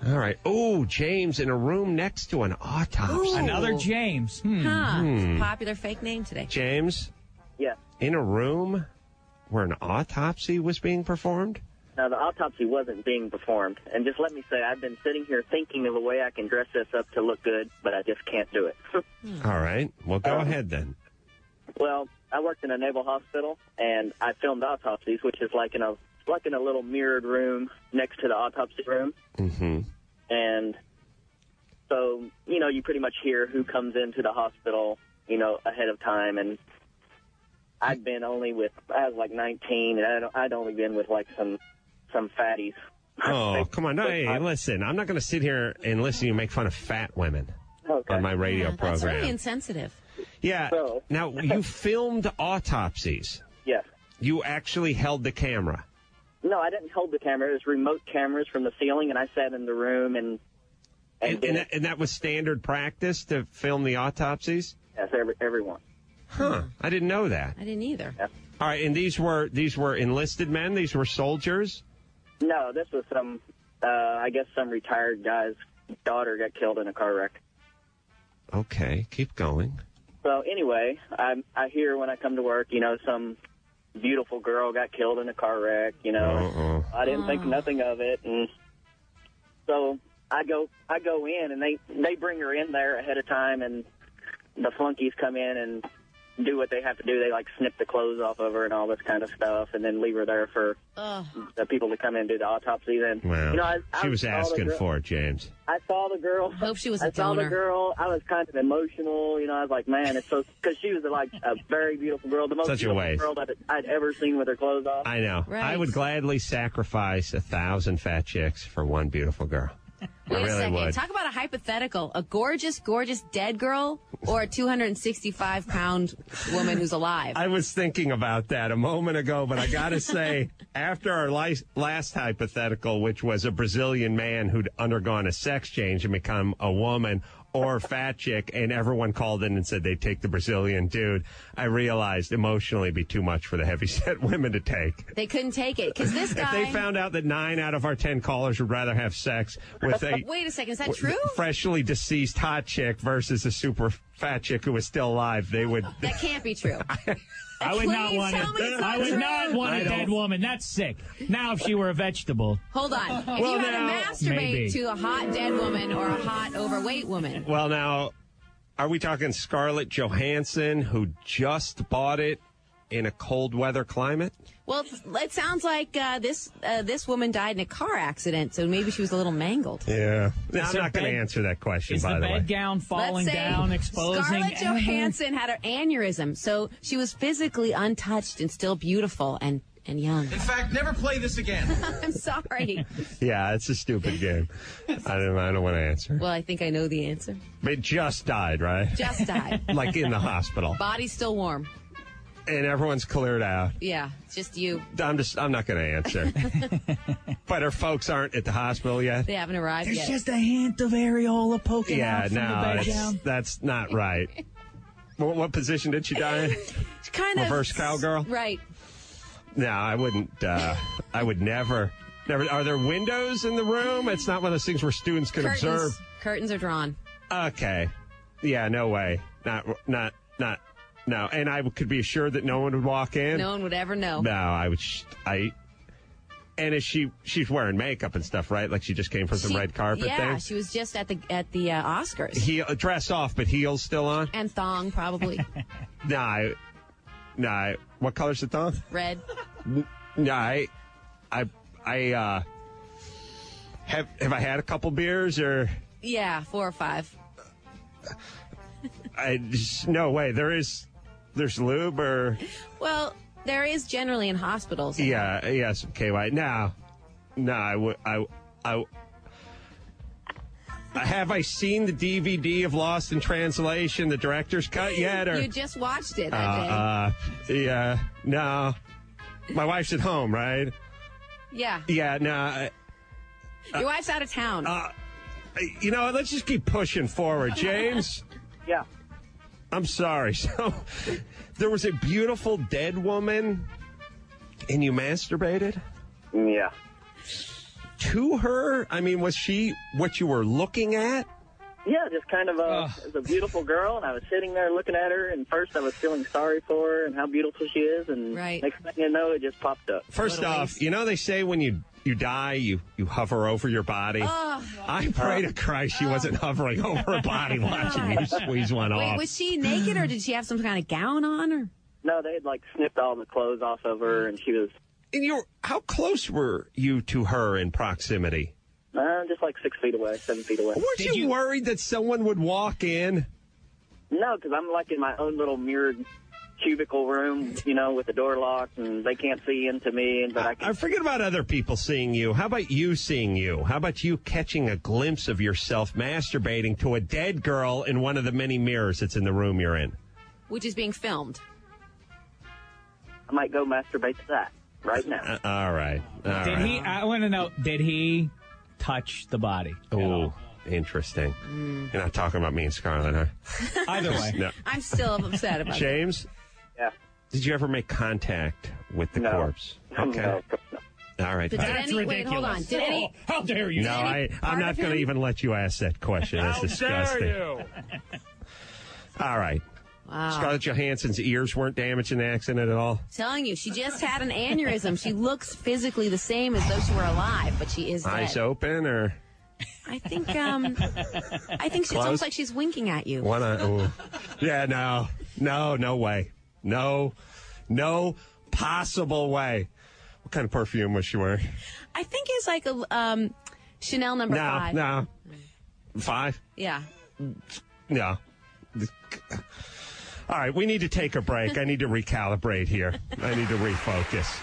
All right. Oh, James in a room next to an autopsy. Ooh. Another James. It's a popular fake name today. James? Yes. In a room where an autopsy was being performed? Now, the autopsy wasn't being performed. And just let me say, I've been sitting here thinking of a way I can dress this up to look good, but I just can't do it. All right. Well, go ahead then. Well, I worked in a naval hospital, and I filmed autopsies, which is like in a little mirrored room next to the autopsy room. Mm-hmm. And so, you pretty much hear who comes into the hospital, ahead of time. And I was like 19, and I'd only been with like some fatties. Oh, come on. No, hey, listen, I'm not going to sit here and listen to you make fun of fat women on my radio program. That's really insensitive. Yeah. So. Now, you filmed autopsies. Yes. You actually held the camera. No, I didn't hold the camera. It was remote cameras from the ceiling, and I sat in the room and that was standard practice to film the autopsies? Yes, everyone. Huh. I didn't know that. I didn't either. Yeah. All right, and these were enlisted men? These were soldiers? No, this was some retired guy's daughter got killed in a car wreck. Okay, keep going. So anyway, I hear when I come to work, some beautiful girl got killed in a car wreck, I didn't think nothing of it. And so I go in, and they bring her in there ahead of time, and the flunkies come in and do what they have to do. They snip the clothes off of her and all this kind of stuff, and then leave her there for the people to come in and do the autopsy. Then, well, she was asking for it, James. I saw the girl. Hope she was a I saw donor. the girl. I was kind of emotional. I was like, man, it's so, because she was a very beautiful girl, the most Such a beautiful waste. girl that I'd ever seen with her clothes off. I know. Right. I would gladly sacrifice 1,000 fat chicks for one beautiful girl. Wait I really a second. would. Talk about a hypothetical. A gorgeous, gorgeous dead girl or a 265-pound woman who's alive? I was thinking about that a moment ago, but I got to say, after our last hypothetical, which was a Brazilian man who'd undergone a sex change and become a woman, or fat chick, and everyone called in and said they'd take the Brazilian dude, I realized emotionally it'd be too much for the heavyset women to take. They couldn't take it because this guy. If they found out that 9 out of our 10 callers would rather have sex with a Wait a second, is that true? freshly deceased hot chick versus a super fat chick who was still alive, they would. That can't be true. I would not Please want tell me it's I not would true. not want a dead woman. That's sick. Now, if she were a vegetable. Hold on. If Well, you had now- to masturbate Maybe. to a hot dead woman or a hot overweight woman, Well, now, are we talking Scarlett Johansson, who just bought it in a cold weather climate? well, it sounds like this woman died in a car accident, so maybe she was a little mangled. Yeah. No, I'm Is not the going to bed- answer that question, Is by the the way. bed gown falling Let's say down, exposing? Scarlett Johansson had an aneurysm, so she was physically untouched and still beautiful and young. In fact, never play this again. I'm sorry. Yeah, it's a stupid game. I don't want to answer. Well, I think I know the answer. It just died, right? Just died. Like in the hospital. Body's still warm. And everyone's cleared out. Yeah, it's just you. I'm not going to answer. But our folks aren't at the hospital yet? They haven't arrived There's yet. just a hint of areola poking Yeah, out from the bed no, gown. that's not right. What position did she die in? It's kind of Reverse cowgirl? Right. No, I wouldn't. I would never. Are there windows in the room? It's not one of those things where students can observe. Curtains are drawn. Okay. Yeah, no way. Not. No. And I could be assured that no one would walk in. No one would ever know. No, I would. And is she's wearing makeup and stuff, right? Like she just came from some red carpet Yeah, thing? she was just at the Oscars. Dress off, but heels still on? And thong, probably. No. What color's the thong? Red. No, have I had a couple beers or? Yeah, 4 or 5. No way. There's lube or? Well, there is generally in hospitals. Yeah, yes, KY. No, have I seen the DVD of Lost in Translation, the director's cut yet? Or? You just watched it that Yeah, no. My wife's at home, right? day. Yeah. Yeah, no. Your wife's out of town. Let's just keep pushing forward. James? Yeah. I'm sorry. So, there was a beautiful dead woman, and you masturbated? Yeah. to her? I mean, was she what you were looking at? Yeah, just kind of it was a beautiful girl, and I was sitting there looking at her, and first I was feeling sorry for her and how beautiful she is, and next thing you know, it just popped up. First off, you know they say when you die, you hover over your body. I pray to Christ she wasn't hovering over her body watching you squeeze one off. Wait, was she naked, or did she have some kind of gown on? Or no, they had like snipped all the clothes off of her, and she was... And how close were you to her in proximity? Just like 6 feet away, 7 feet away. Weren't you worried that someone would walk in? No, because I'm like in my own little mirrored cubicle room, with the door locked, and they can't see into me. But I can... forget about other people seeing you. How about you seeing you? How about you catching a glimpse of yourself masturbating to a dead girl in one of the many mirrors that's in the room you're in? Which is being filmed. I might go masturbate to that right now. All right. I want to know, did he touch the body? Oh, interesting. You're not talking about me and Scarlett, huh? Either way. No. I'm still upset about James? Yeah. Did you ever make contact with the corpse? Okay. No. All right. That's ridiculous. Wait, hold on. Did any... How dare you? No, I'm not going to even let you ask that question. That's disgusting. How dare you? All right. Wow. Scarlett Johansson's ears weren't damaged in the accident at all? Telling you, she just had an aneurysm. She looks physically the same as though she were alive, but she is dead. Eyes open, or? I think it's almost like she's winking at you. One eye. Ooh. Yeah, no way. No possible way. What kind of perfume was she wearing? I think it's like a Chanel number 5. No. 5? Yeah. No. All right, we need to take a break. I need to recalibrate here. I need to refocus.